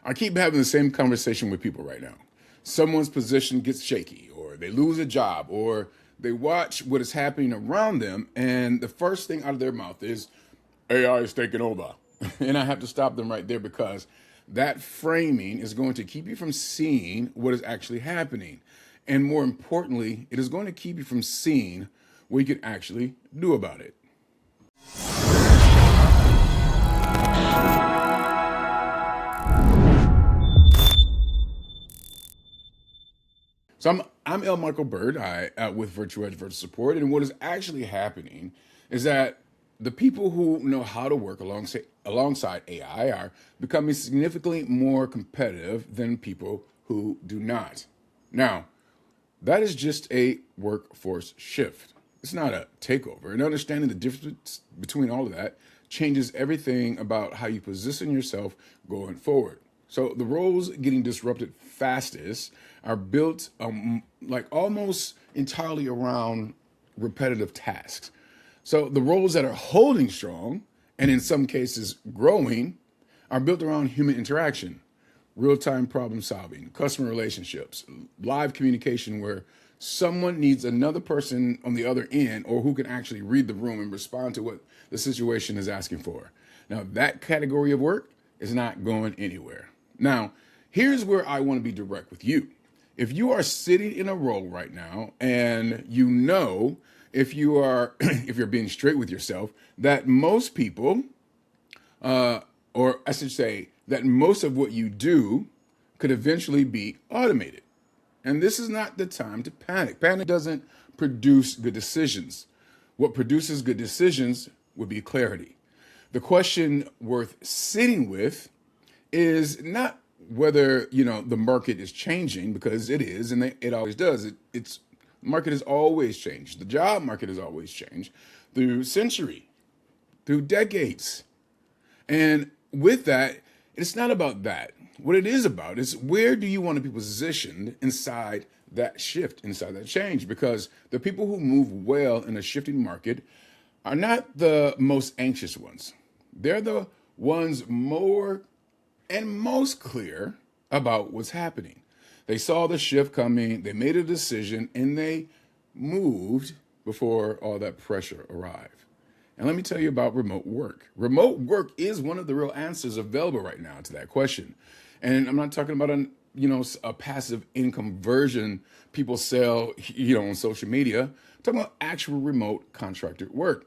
I keep having the same conversation with people right now. Someone's position gets shaky, or they lose a job, or they watch what is happening around them, and the first thing out of their mouth is, AI is taking over. And I have to stop them right there, because that framing is going to keep you from seeing what is actually happening. And more importantly, it is going to keep you from seeing what you can actually do about it. So I'm L. Michael Burt with VirtuEdge Virtual Support, and what is actually happening is that the people who know how to work alongside AI are becoming significantly more competitive than people who do not. Now, that is just a workforce shift. It's not a takeover. And understanding the difference between all of that changes everything about how you position yourself going forward. So the roles getting disrupted fastest are built like almost entirely around repetitive tasks. So the roles that are holding strong, and in some cases growing, are built around human interaction, real-time problem solving, customer relationships, live communication where someone needs another person on the other end, or who can actually read the room and respond to what the situation is asking for. Now, that category of work is not going anywhere. Now, here's where I want to be direct with you. If you are sitting in a role right now, and you know, if you're being straight with yourself, that most people, or I should say that most of what you do could eventually be automated. And this is not the time to panic. Panic doesn't produce good decisions. What produces good decisions would be clarity. The question worth sitting with is not whether the market is changing, because it is, and it always does. The market has always changed. The job market has always changed through century, through decades. And with that, it's not about that. What it is about is, where do you want to be positioned inside that shift, inside that change? Because the people who move well in a shifting market are not the most anxious ones. They're the ones more and most clear about what's happening. They saw the shift coming, they made a decision, and they moved before all that pressure arrived. And let me tell you about remote work. Remote work is one of the real answers available right now to that question. And I'm not talking about a passive income version people sell on social media. I'm talking about actual remote contractor work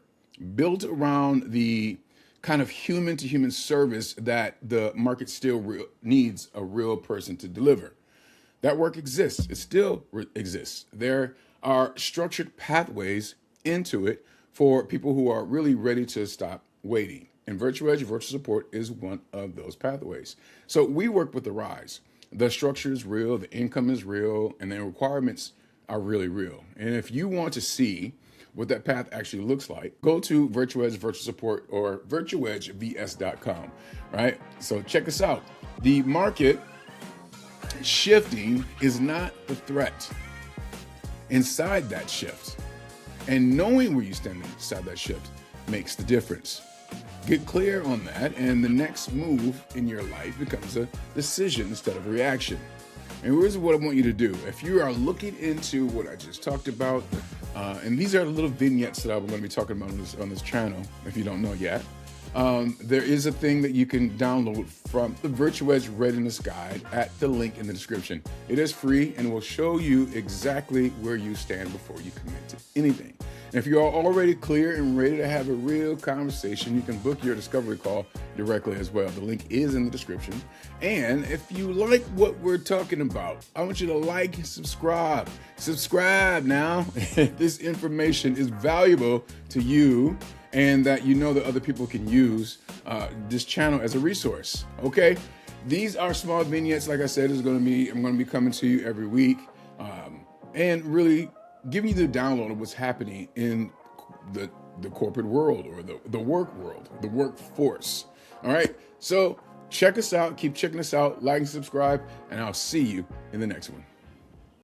built around the kind of human to human service that the market still needs a real person to deliver. That work exists. It still exists. There are structured pathways into it for people who are really ready to stop waiting. And VirtuEdge Virtual Support is one of those pathways. So we work with the rise. The structure is real, the income is real, and the requirements are really real. And if you want to see what that path actually looks like, go to VirtuEdge Virtual Support or virtuedgevs.com, right? So check us out. The market shifting is not the threat. Inside that shift, and knowing where you stand inside that shift, makes the difference. Get clear on that, and the next move in your life becomes a decision instead of a reaction. And here's what I want you to do. If you are looking into what I just talked about, and these are the little vignettes that I'm going to be talking about on this channel, if you don't know yet, there is a thing that you can download from the VirtuEdge Readiness Guide at the link in the description. It is free and will show you exactly where you stand before you commit to anything. And if you're already clear and ready to have a real conversation, you can book your discovery call directly as well. The link is in the description. And if you like what we're talking about, I want you to like and subscribe. Subscribe now. This information is valuable to you, and that that other people can use this channel as a resource. Okay, these are small vignettes. Like I said, I'm going to be coming to you every week, and really giving you the download of what's happening in the corporate world, or the work world, the workforce. All right, so check us out. Keep checking us out. Like and subscribe, and I'll see you in the next one.